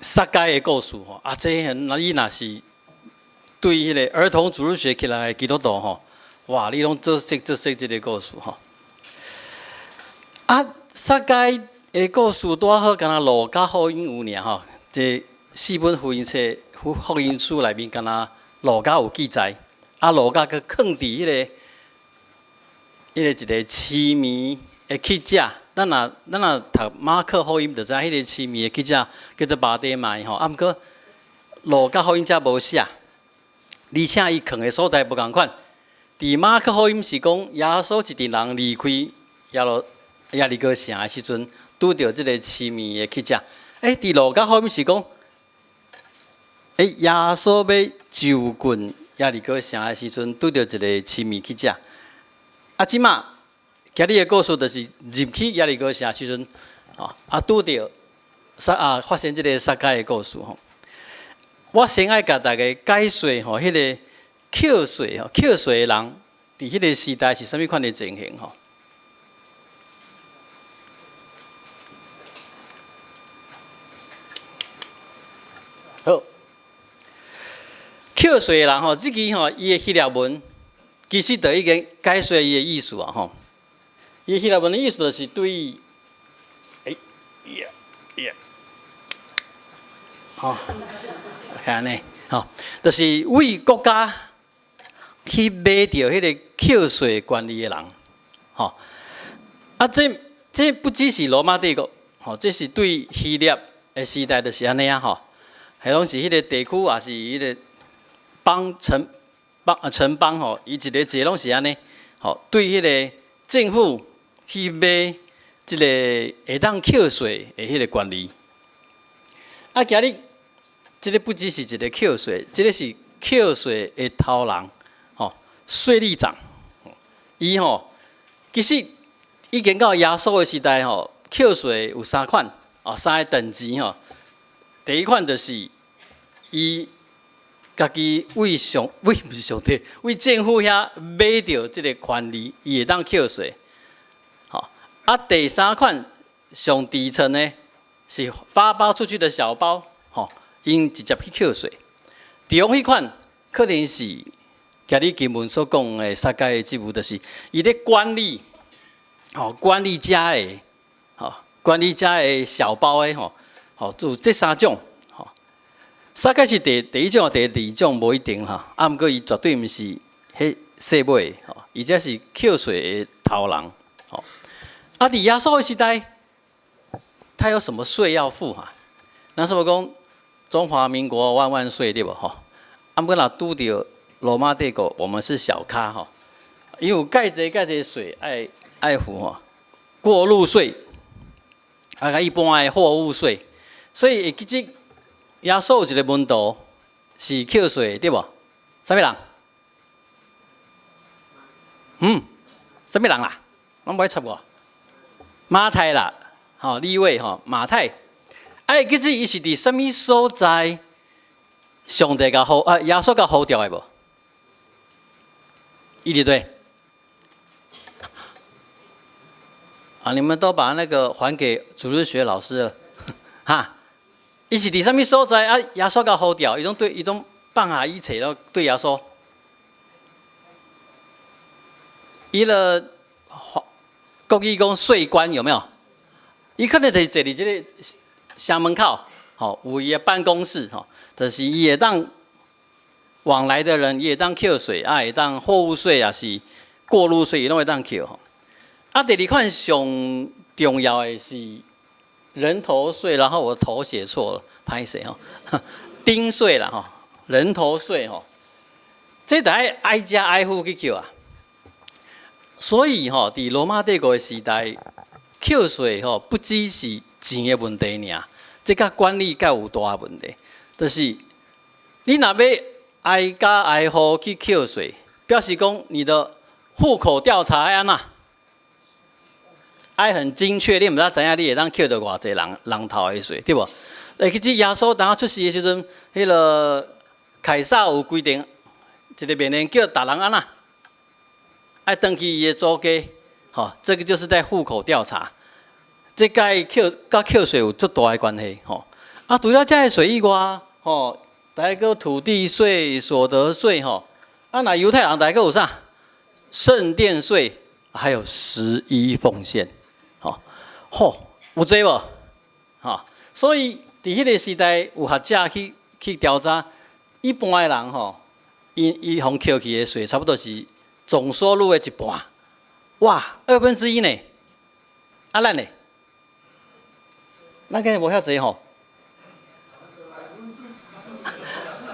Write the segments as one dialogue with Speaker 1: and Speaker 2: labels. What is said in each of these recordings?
Speaker 1: 撒该的故事吼，这你若是对迄个儿童主日学起来的基督徒吼，哇，你拢做识这个故事吼。撒该的故事多好，敢若路加福音有尔吼，这4本福音册福音书内面，敢若路加有记载，路加佮藏伫迄个一个痴迷的乞食。咱若读马可福音，就知迄个痴迷的乞食叫做马底麦吼。毋过路加福音则无写，而且伊藏的所在无共款。伫马可福音是讲耶稣一群人离开耶利哥城的时阵，拄着即个痴迷的乞食。伫路加福音是讲，耶稣要就近耶利哥城的时阵，拄着一个痴迷乞食。即马今日的故事就是入去耶利哥城的时阵，拄着发生即个撒该的故事吼。我先爱甲大家解说吼，迄个扣税的人，伫迄个时代是啥物款的情形吼？好，扣税的人吼，即支吼，伊的希腊文其实就已经解说伊的意思啊吼。伊希腊文的意思就是对，看呢，就是为国家去买着迄个扣税管理的人，这不只是罗马帝国，这是对希腊的时代就是安尼啊迄拢是迄个地区也是迄个城邦伊一个拢是安尼，对迄个政府去买即个会当扣税的迄个管理。今日即个不只是一个扣税，即个是扣税的头人，税吏长。伊其实已经到耶稣的时代扣税有3款，3个等级第一款就是伊家己为政府遐买着即个权利，伊会当扣税。第3款上底层呢，是发包出去的小包，因直接去扣税。第2款可能是今日经文所讲的撒该的职务，就是伊咧管理家的小包的就这3种。撒该是第1种、第2种无一定毋过伊绝对毋是迄细尾，伊这是扣税的头人。伫耶稣的时代，他有什么税要付那什么讲中华民国万万岁，对不毋过若拄着罗马帝国，我们是小咖因为有介济税爱付过路税，一般的货物税，所以其实耶稣有一个门徒是扣税，对不？啥物人？啥物人啦？拢无爱插我。马太啦，利未马太，其实伊是伫什么所在？上帝甲耶稣甲呼召的无？伊伫对。你们都把那个还给主日学老师了，伊是伫什么所在？耶稣甲呼召，伊种放下一切，然后对耶稣，伊了。国语讲税关有没有？伊可能就是坐伫这个城门口，有伊的办公室，就是伊会当往来的人，伊会当扣税，会当货物税也是过路税，伊拢会当扣。第2款上重要的是人头税，然后我头写错了，歹势丁税啦人头税这得挨家挨户去扣啊。所以伫罗马帝国的时代，扣税不只是钱的问题尔，这甲管理较有大问题。就是你若要挨家挨户去扣税，表示讲你的户口调查爱安怎？爱很精确，你毋知影你会当扣到偌济人头的税，对无？其实耶稣当出世的时阵，迄个凯撒有规定，一个命令叫逐人安怎？爱登记伊的祖家，这个就是在户口调查，这跟扣税有足大的关系啊，除了这些税以外，吼，大个土地税、所得税，吼，啊，那犹太人大个有啥？圣殿税，还有11奉献，吼，有这无？吼，所以伫迄个时代，有学者去调查，一般的人吼，伊互扣去的税，差不多是总收入的一半，哇，1/2呢？啊，咱呢？咱个无遐济吼。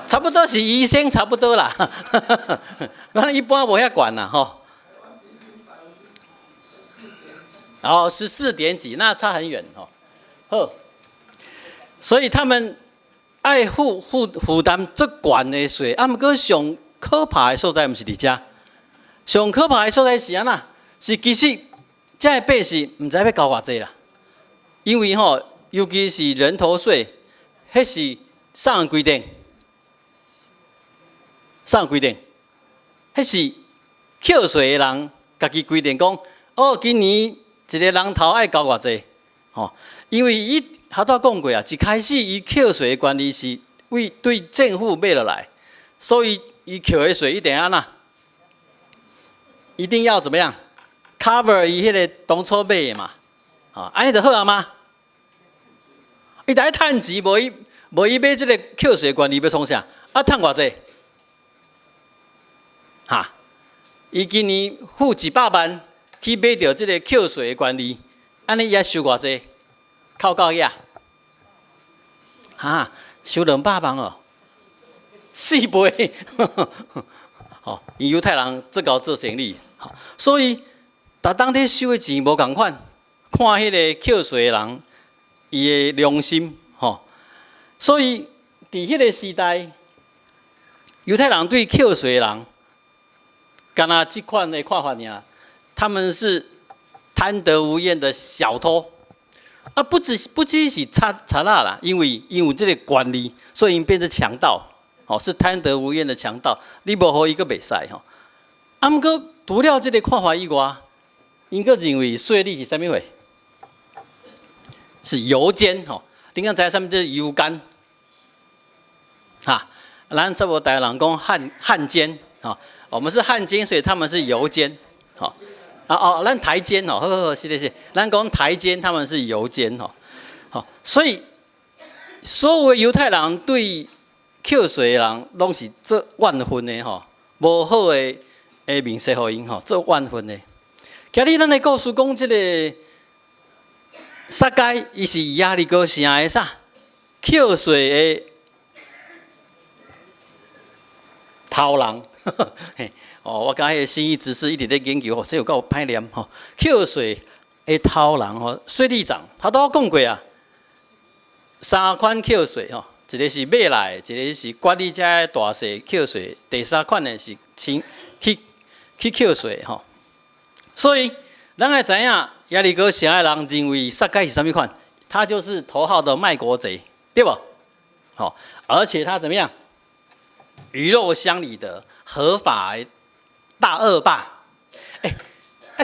Speaker 1: 差不多是医生差不多啦，咱一般无遐管啦吼。哦，14点几，那差很远吼。好，所以他们爱负担最悬的税，啊，毋过上可怕的所在毋是伫遮，上可怕的所在是安那？是其实这百姓毋知要交偌济啦，因为吼，尤其是人头税，迄是啥规定？啥规定？迄是扣税的人家己规定讲，哦，今年一个人头爱交偌济，吼，因为伊头拄讲过啊，一开始伊扣税的管理是为对政府买落来，所以伊扣的税一定安那，一定要怎么样 cover 伊迄个当初买的嘛，啊，安尼就好啊吗？伊大趁钱，无伊买即个扣税管理要创啥？啊，趁偌济？哈，伊今年付100万去买到即个扣税的管理，安尼伊还收偌济？扣到呀？哈，收200万哦，4倍。哦，因犹太人最高做生意，所以逐当咧收的钱无共款，看迄个扣税的人伊的良心，吼。所以伫迄个时代，犹太人对扣税的人，干那这款的看法尔，他们是贪得无厌的小偷。啊，不只是差啦，因为有这个管理，所以因变成强盗。哦，是贪得无厌的强盗，你无好伊个袂使吼。啊，毋过除了这个看法以外，因个认为税率是啥物货？是油煎吼。你看在上面就是油干，哈，咱差不多台湾人讲汉奸，哈，我们是汉奸，所以他们是油煎，好。咱台奸哦，好，是，咱讲台奸，他们是油煎哦，好，所以所有犹太人对扣税的人，拢是做万分的吼，无好的面色互因吼，做万分的。今日咱的故事讲这个撒该，伊是亚利哥城的啥扣税的头人。哦，我甲迄个新义知识一直咧研究哦，这有够歹念吼。扣税的头人吼，税吏长，他都讲过啊，3款扣税吼，一个是买来，一个是管理遮的大细扣税，第3款呢是去扣税吼。所以咱要知影，亚利哥城的人认为撒该是啥物款？他就是头号的卖国贼，对不？好，而且他怎么样？鱼肉乡里的合法的大恶霸，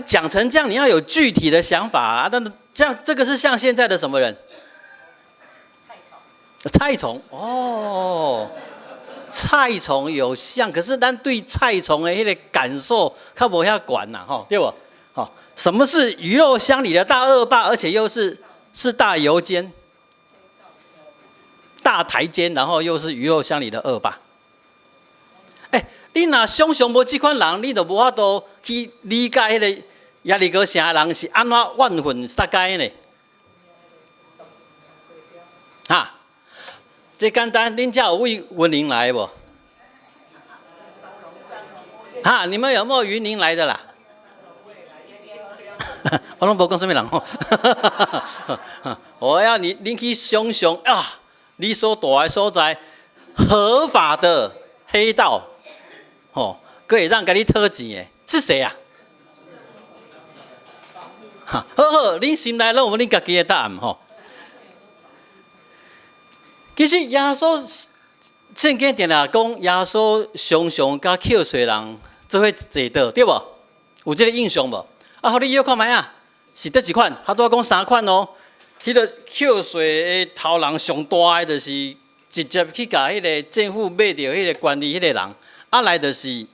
Speaker 1: 讲成这样，你要有具体的想法啊。但这样，这个是像现在的什么人？蔡崇哦，蔡崇有像，可是咱对蔡崇的迄个感受，较无遐管呐，吼，对不？好，什么是鱼肉乡里的大恶霸，而且又是大油煎、大台奸，然后又是鱼肉乡里的恶霸？你若想象无这款人，你就无法度去理解迄个亚利哥城的人是安怎万分撒该呢？哈，这简单，恁家有位云林来无？哈，你们有没有云林来的啦？我拢无讲什么人吼。我要恁去想象啊，你所住的所在合法的黑道。哦，可以让给你讨钱的是谁啊？好，恁心内拢有恁家己的答案吼。其实耶稣圣经定定讲，耶稣常常甲扣税人做伙坐倒，对无？有这个印象无？啊，互你约看卖啊，是得几款？他都要讲3款哦。迄个扣税的头人上大的，就是直接去甲迄个政府买着迄个管理迄个人，啊来就是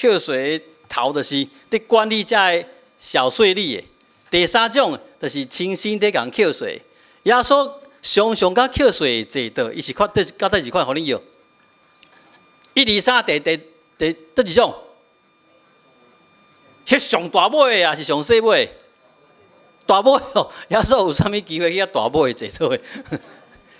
Speaker 1: 扣税的头，就是伫管理遮的小税吏的。第三种就是亲身伫共扣税，耶稣常常甲扣税制度，伊是到倒一款，互你摇。1、2、3，第倒一种？迄上大尾的，还是上细尾的？大尾哦，耶稣有啥物机会去遐大尾坐做的？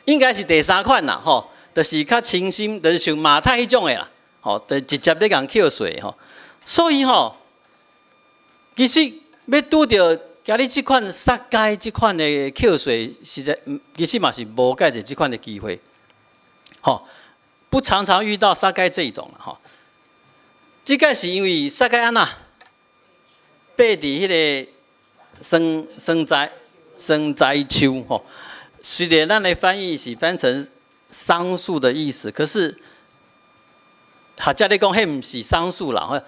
Speaker 1: 应该是第三款啦，吼，就是较清新，就是像马太迄种的啦，吼，就直接咧共扣税吼。所以吼，其实要拄着今日即款杀街即款的扣税，实在其实嘛是无介侪即款的机会，吼，不常常遇到杀街这一种啦，吼。即个是因为杀街安那，爬伫迄个生栽树吼。虽然咱的翻译是翻成桑树的意思，可是学者咧讲，迄毋是桑树啦，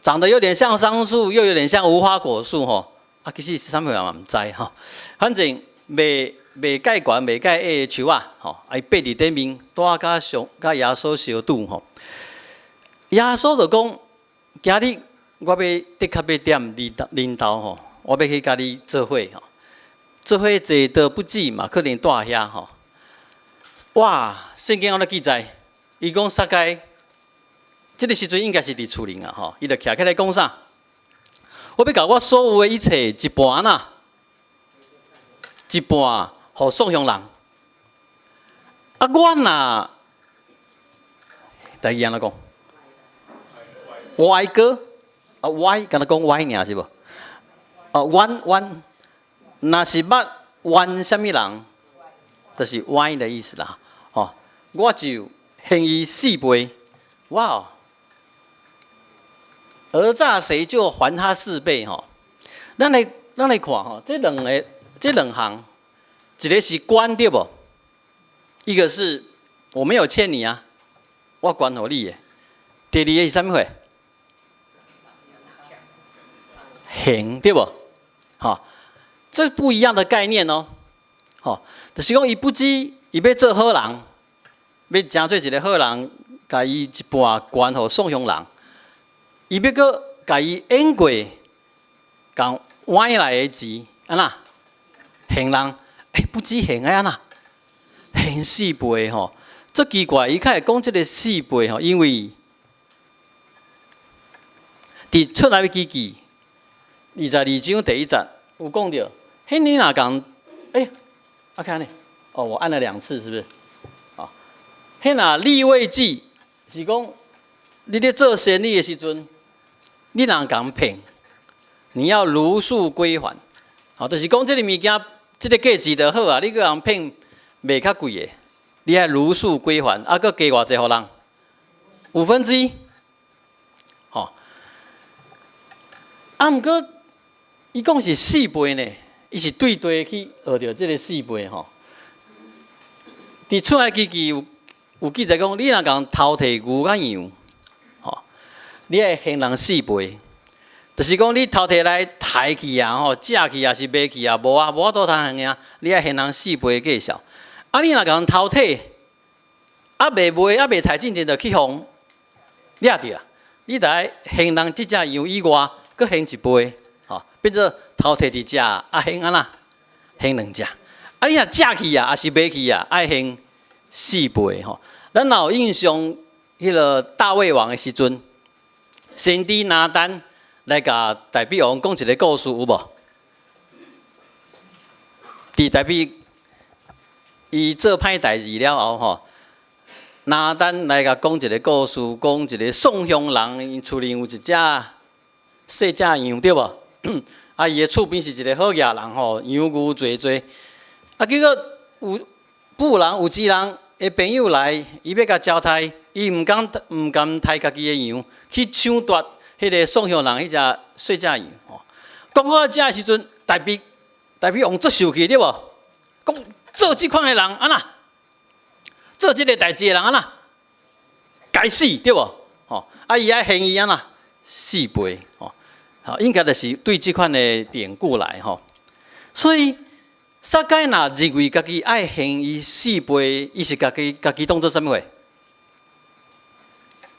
Speaker 1: 长得有点像桑树，又有点像无花果树吼。啊，其实是啥物人嘛毋知吼。反正袂介悬、袂介矮的树啊，吼，伊爬伫顶面，带甲耶稣相拄吼。耶稣就讲，今日我要的确要点领导吼，我要去甲你做伙吼。做伙坐道不止嘛，可能带遐吼。哇，圣经安怎记载？伊讲撒该，这个时阵应该是伫厝里啊吼，伊就徛起来讲啥？我要甲我所有的一切一半呐，一半互送向人。啊，我呐，台语安怎讲？歪哥啊，歪，敢若讲歪尔是无？啊，弯。若是捌冤什么人，就是歪的意思啦。吼，我就献伊4倍，哇！讹诈谁就还他4倍吼。咱来看吼，这两行，一个是关对不？一个是我没有欠你啊，我关互你的。第二个是啥物货？刑对不？吼。这不一样的概念哦，吼，就是讲伊不止伊要做好人，要诚做一个好人，甲伊一半关互送向人，伊要搁甲伊演过，共歪来的钱，安那骗人，不止骗安那，骗4倍吼，这奇怪，伊较会讲这个4倍吼，因为伫出来记记22章第1节有讲到。嘿，你哪讲？啊看呢？哦，我按了2次，是不是？好，嘿那利未记是讲，你咧做生意的时阵，你若讲骗，你要如数归还。好，就是讲这个物件，这个价钱就好啊，你个人骗卖较贵的，你要如数归还，啊，搁加偌济互人？1/5。好，啊，毋过伊讲是4倍呢。伊是对去学着这个4倍吼。伫出来记有记载讲，你若讲偷摕牛甲羊，吼，你爱还人4倍，就是讲你偷摕来抬去啊，吼，借去啊是卖去啊，无法度通还啊，你爱还人4倍的价数。啊，你若讲偷摕，啊未卖啊未抬进前就去互掠着啊，你得爱还人即只羊以外，搁还1倍，吼，变做。偷摕一只，啊，还安那？还2只。啊，你若借去啊，还是卖去啊？爱还4倍吼。咱若有印象，迄个大卫王的时阵，先知拿单来甲大卫王讲一个故事，有无？伫大卫伊做歹代志了后吼，拿单来甲讲一个故事，讲一个送向人，因厝里有一只细只羊，对无？啊，伊的厝边是一个好野人吼，羊牛多多。啊，结果有妇人有钱人的朋友来，伊要甲交代，伊毋敢抬家己的羊，去抢夺迄个送向人迄只细只羊吼。讲好这的时阵，大卫王足生气对无？讲做即款的人安那？做即个代志的人安那？该死对无？吼，啊，伊爱还伊安那4倍吼。好，应该就是对这款的典故来吼，所以撒该若认为家己爱行伊4倍，伊是家己当做什么货？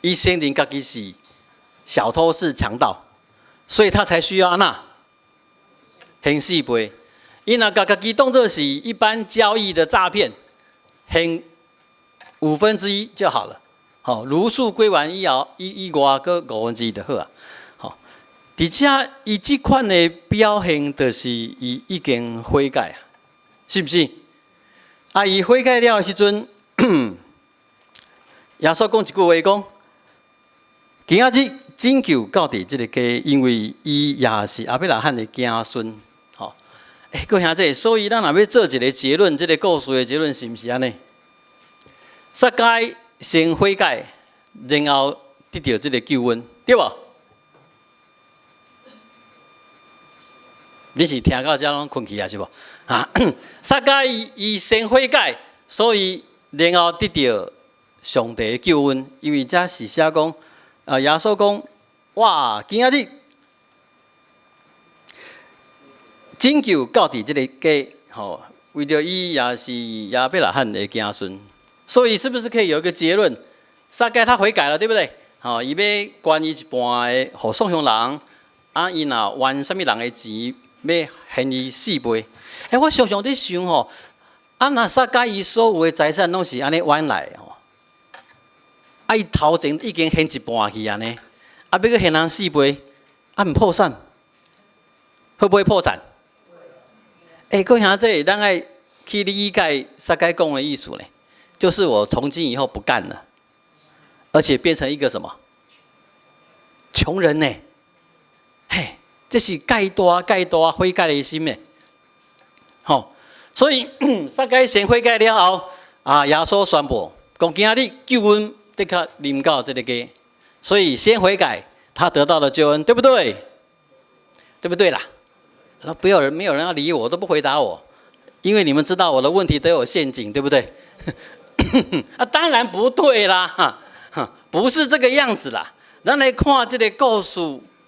Speaker 1: 伊承认家己是小偷是强盗，所以他才需要安那行4倍。伊若家己当做是一般交易的诈骗，行1/5就好了。好，如数归还以后，以外个1/5就好啊。好，而且伊即款的表现，就是伊已经悔改啊，是不是？啊，伊悔改了的时阵，耶稣讲一句话讲。今仔日拯救到底这个家，因为伊也是阿伯拉罕的子孙。好，各位兄弟，所以咱若要做一个结论，这个故事的结论是毋是安尼？撒该先悔改，然后得到这个救恩，对无？你是听到这拢困去啊？是无？啊，撒该伊先悔改，所以然后得到上帝的救恩，因为这是写讲。耶稣讲：哇，今仔日拯救到底这个家，吼，为着伊也是亚伯拉罕的子孙，所以是不是可以有一个结论？撒该他悔改了，对不对？吼，伊要关伊一半的，互送向人，啊，伊若还什么人的钱，要还伊4倍。我常常在想吼，若撒该伊所有的财产拢是安尼还来吼。伊头前已经还一半去安尼，要搁还人4倍，毋破产，会不会破产？各位兄弟，咱爱去理解撒该讲的意思咧，就是我从今以后不干了，而且变成一个什么穷人呢？嘿，这是介大悔改的心呢。好，所以撒该先悔改了后，耶稣宣布讲今仔日救恩。的确临到这个家，所以先悔改，他得到了救恩，对不对？对不对啦？没有人要理我，都不回答我，因为你们知道我的问题都有陷阱，对不对？当然不对啦，不是这个样子啦。咱来看这个故事，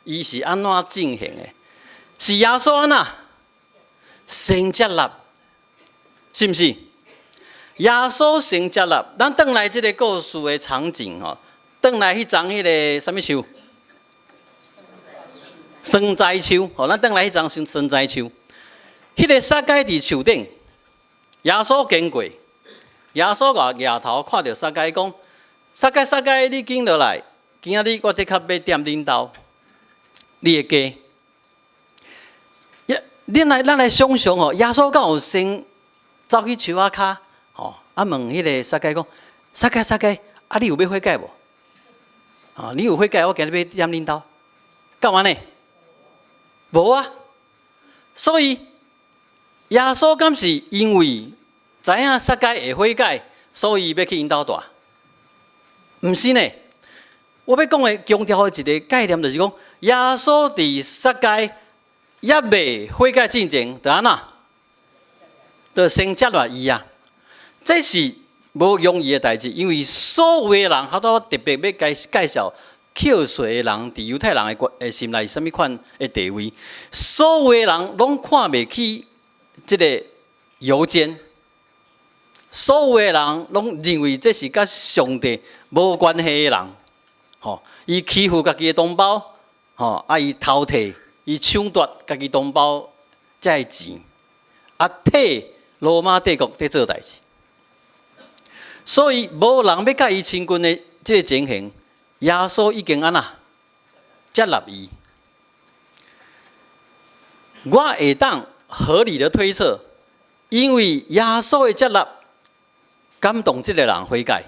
Speaker 1: 伊是安怎进行的？是耶稣安那先接纳，是不是？耶稣先接纳，咱转来这个故事的场景吼，转来迄丛迄个什么树？生栽树。吼，咱转来迄丛生栽树。迄个撒该伫树顶，耶稣经过，耶稣举头看到撒该讲：撒该，你紧落来，今仔日我即刻要点恁兜，你的家。咱来想想吼，耶稣敢有先走去树仔骹？问迄个撒该讲：撒该，你有要悔改无？你有悔改，我今日要点恁兜，干嘛呢？无啊。所以耶稣敢是因为知影撒该会悔改，所以要去因兜住？毋是呢。我要讲的强调的一个概念，就是讲耶稣伫撒该也未悔改之前，就安那，就先接纳伊啊。这是无容易的代志，因为所有的人，他都特别要介绍扣税的人伫犹太人的心内什么款的地位。所有的人拢看袂起这个犹奸，所有的人拢认为这是甲上帝无关系的人。伊欺负家己的同胞，伊偷摕，伊抢夺家己同胞这的钱，替罗马帝国在做代志。所以无人要甲伊亲近的这个情形，耶稣已经安那接纳伊。我会当合理的推测，因为耶稣的接纳感动这个人悔改。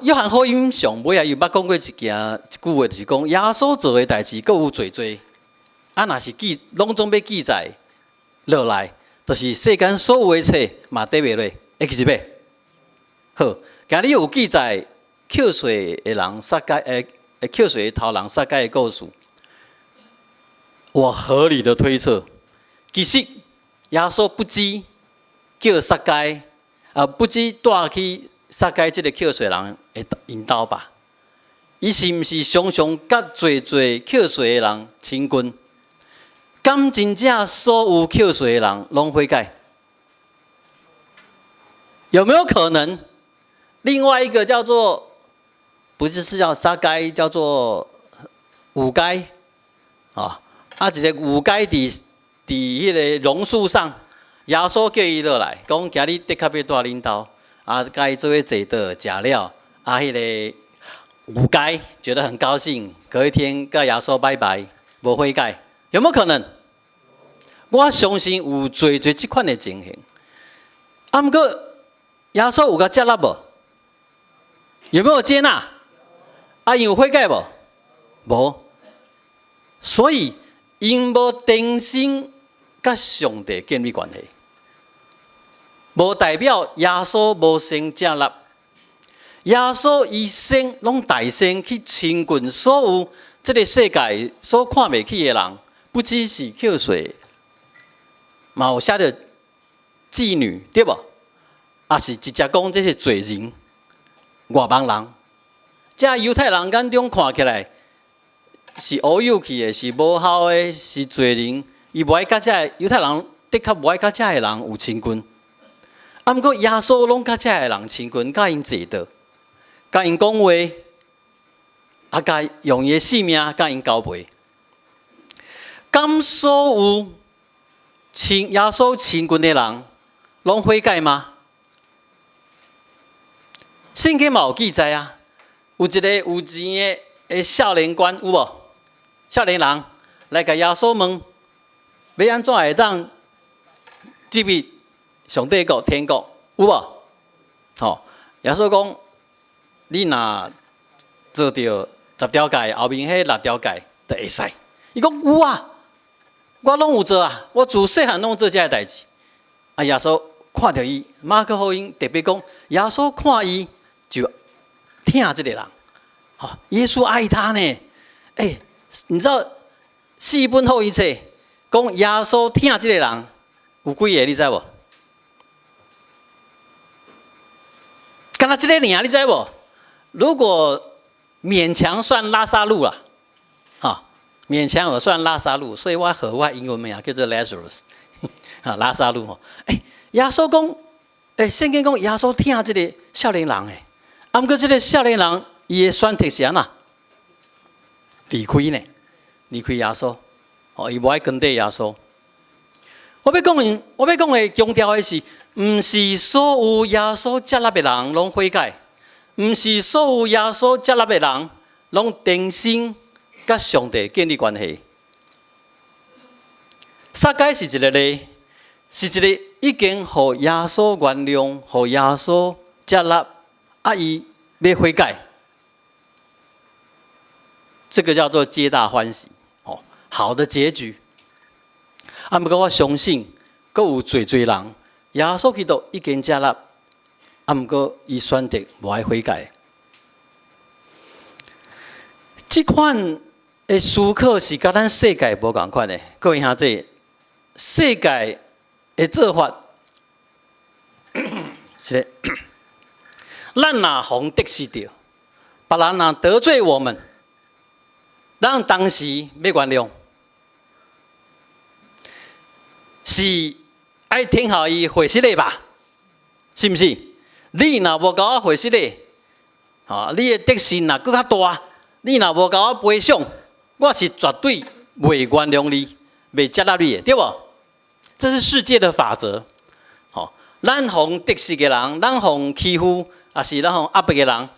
Speaker 1: 约翰福音上尾有捌讲过一句话，就是讲耶稣做的代志，阁有最多。若是拢总要记载落来，就是世间所有的一切嘛得袂落，会记入袂？好，今日有记载扣税的人撒该，扣税头人撒该的故事。我合理的推测，其实耶稣不知叫撒该，不知带去撒该这个扣税人会引导吧？伊是毋是常常甲侪扣税的人亲近？敢真正所有扣税的人拢悔改？有没有可能？另外一个叫做，不是叫三该，叫做五该啊！一个五该伫迄个榕树上，耶稣叫伊落来，讲今日的确要带恁兜，甲伊做伙坐倒食了，迄个五该觉得很高兴，隔一天跟耶稣拜拜，无悔改，有没有可能？我相信有侪即款的情形。毋过耶稣有甲接纳无？有没有接纳？因有悔改无？无。所以因无真心甲上帝建立关系，无代表耶稣无先接纳。耶稣伊先拢大先去亲近所有这个世界所看袂起的人，不只是扣税，嘛有写着妓女，对无？也是直接讲这是罪人、外邦人。这犹太人眼中看起来是乌有去的，是无效的，是罪人。伊无爱甲这犹太人的确无爱甲这的人有亲近。毋过耶稣拢甲这的人亲近，甲因坐倒，甲因讲话，甲用伊的性命甲因交陪。敢所有亲耶稣亲近的人拢悔改吗？圣经嘛有记载啊，有一个有钱的少年官有无？少年人来甲耶稣问，要安怎会当进入上帝国天国有无？耶稣讲，你若做到10条戒，后面迄6条戒就会使。伊讲有啊，我拢有做啊，我自细汉拢做这代志。耶稣看到伊，马可福音特别讲，耶稣看伊就疼这个人。耶稣爱他呢。你知道4本福音册讲耶稣疼这个人有几个？你知无？干那这个尔，你知无？如果勉强算拉萨路啦，勉强我算拉萨路，所以我和我英文名叫做 Lazarus， 拉萨路耶稣讲，圣经讲耶稣疼这个少年人毋过这个少年人伊的选择是安那？离开呢？离开耶稣，伊无爱跟对耶稣。我要讲的强调的是，毋是所有耶稣接纳的人拢悔改，毋是所有耶稣接纳的人拢真心甲上帝建立关系。撒该是一个例，是一个已经互耶稣原谅、互耶稣接纳，伊要悔改，这个叫做皆大欢喜，好的结局。不过我相信，阁有侪人，耶稣基督已经接纳，不过伊选择无爱悔改。这款的思考是甲咱世界无共款的。各位兄弟，世界的做法是咱若逢得失着，别人若得罪我们，咱当时要原谅，是爱听候伊回失礼吧？是毋是？你若无甲我回失礼，你的得失若搁较大，你若无甲我赔偿，我是绝对袂原谅你，袂接纳你的，对无？这是世界的法则。咱逢得失的人，咱逢欺负，也是咱逢压迫的人，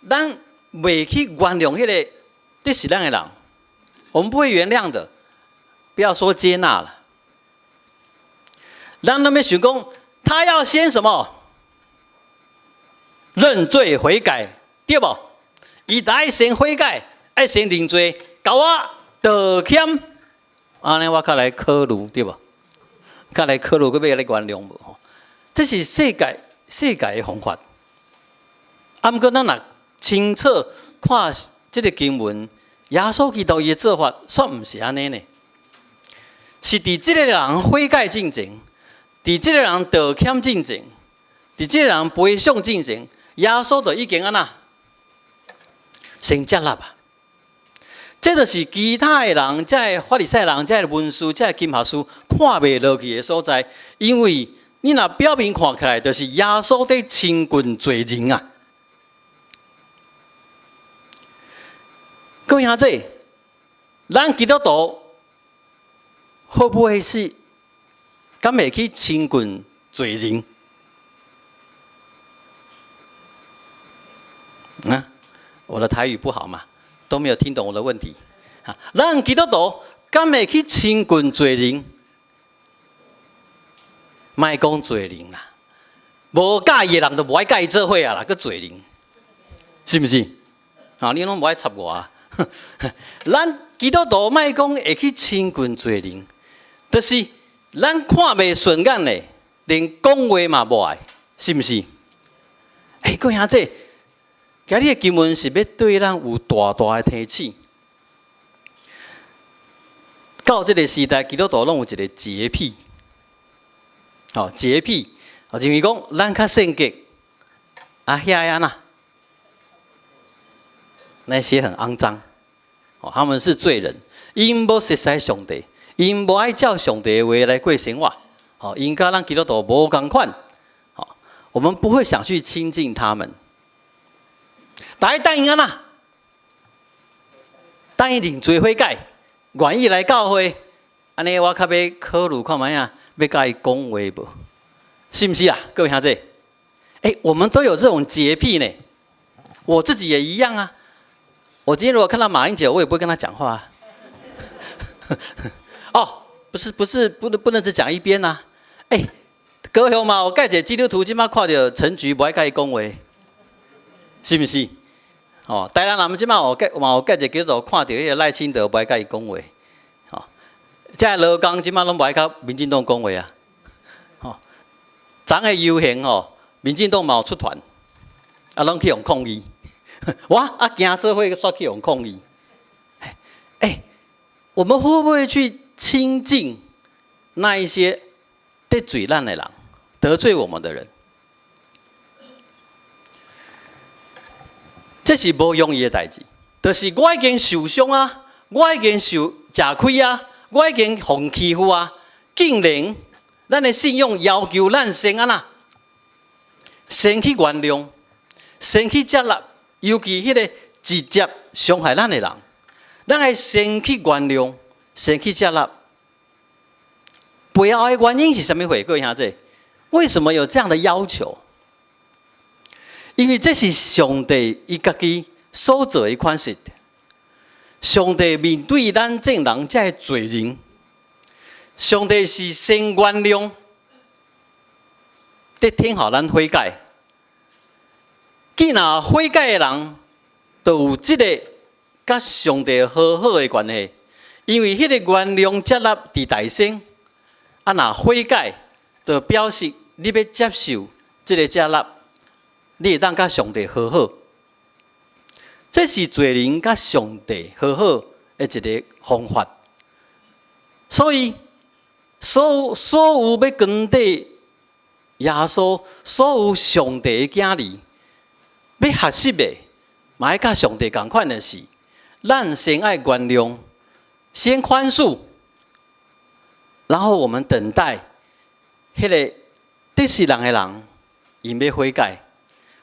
Speaker 1: 咱袂去原谅迄个得失咱的人，我们不会原谅的。不要说接纳了，咱那边想讲，他要先什么？认罪悔改，对不？伊得爱先悔改，爱先认罪，甲我道歉，安尼我较来考虑，对不？较来考虑，佮要来原谅无？这是世界的方法。毋过咱若清楚看这个经文，耶稣基督伊的做法，煞毋是安尼呢？是伫这个人悔改进前，伫这个人道歉进前，伫这个人赔偿进前，耶稣就已经安那先接纳啊。这就是其他的人，这法利赛人，这文士，这金学士看袂落去的所在，因为你若表面看起来，就是耶稣在清棍罪人啊。各位兄弟，咱基督徒会不会是敢会去清棍罪人？我的台语不好嘛，都没有听懂我的问题。咱基督徒敢会去清棍罪人？莫讲罪人啦，无介意的人就无爱介意做伙啊啦，个罪人，是不是？你拢无爱插我啊！咱基督徒莫讲会去清棍罪人，就是咱看袂顺眼嘞，连讲话嘛无爱，是不是？各位兄弟，今日的经文是要对咱有大大的提醒。到这个时代，基督徒拢有一个洁癖，洁癖，认为讲咱较圣洁，遐样呐，那些很肮脏，他们是罪人，因无熟悉上帝，因无爱照上帝的话来过生活，因甲咱基督徒无同款，我们不会想去亲近他们。大家答应啦，答应认罪悔改，愿意来教会，安尼我较要考虑看卖啊，要甲伊讲话无？是不是啊？各位兄弟，我们都有这种洁癖呢，我自己也一样啊。我今天如果看到马英九，我也不会跟他讲话啊。不能只讲一边呐。高雄嘛，有介一个基督徒，即马看到陈菊，不爱甲伊讲话，是不是？台南人即马有介一个基督徒，看到迄个赖清德，不爱甲伊讲话。这罗江即马拢不爱甲民进党讲话啊。昨个游行民进党嘛有出团，拢去用抗议。惊做伙煞去用抗议。我们会不会去亲近那一些得罪咱的人、得罪我们的人？这是无容易的代志。就是我已经受伤啊，我已经受吃亏啊，我已经被欺负啊，竟然咱的信用要求咱先先去原谅，先去接纳。尤其迄个直接伤害咱的人，咱要先去原谅，先去接纳。背后的原因是什么？各位兄弟，为什么有这样的要求？因为这是上帝伊家己所做的款式。上帝面对咱这人这的罪人，上帝是先原谅，得听候咱悔改。既然悔改的人，都有这个甲上帝好好的关系，因为迄个原谅接纳伫内心，若悔改，就表示你要接受这个接纳，你会当甲上帝和好。这是罪人甲上帝和好的一个方法。所以，所有要跟对耶稣，所有上帝的囝儿。要学习的，嘛要甲上帝同款的是，咱先爱原谅，先宽恕，然后我们等待迄个得罪人的人，因要悔改。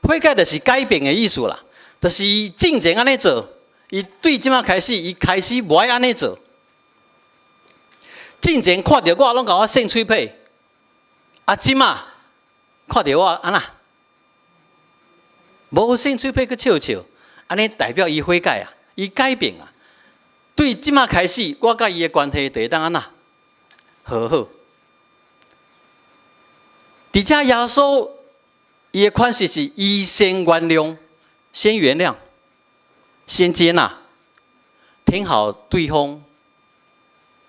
Speaker 1: 悔改就是改变的意思啦，就是进前安尼做，伊对即马开始，伊开始无爱安尼做。进前看到我，拢甲我扇嘴皮，即马看到我安那？无扇嘴皮去笑，安尼代表伊悔改啊，伊改变啊。对即马开始，我甲伊的关系就会当安那和好。而且耶稣伊的款式是，伊先原谅，先原谅，先接纳，听好对方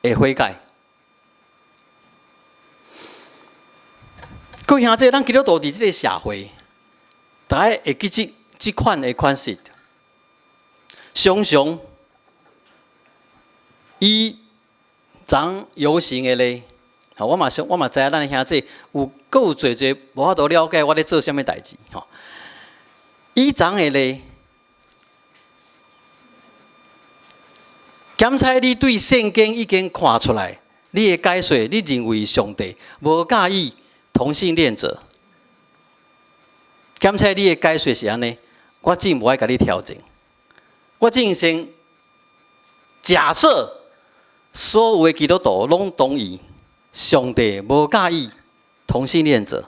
Speaker 1: 的悔改。各位兄弟，咱基督徒伫这个社会。大家会记这款的款式，常常以昨游行的咧，我嘛知影咱兄弟有侪无法度了解我咧做啥物代志，以昨的咧，检测你对圣经已经看出来，你的解说，你认为上帝无介意同性恋者。检测你的解说是安尼，我真无爱甲你调整。我真先假设所有的基督徒拢同意，上帝无介意同性恋者，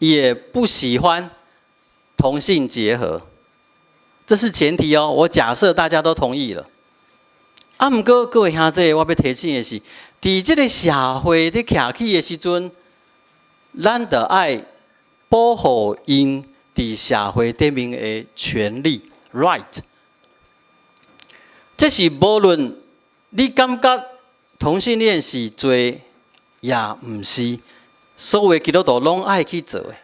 Speaker 1: 也不喜欢同性结合，这是前提哦。我假设大家都同意了。啊，毋过各位兄弟，我要提醒的是，伫这个社会伫徛起的时阵，咱得爱保护因伫社会顶面的权利 （right）。这是无论你感觉同性恋是罪，也毋是所有的基督徒拢爱去做的。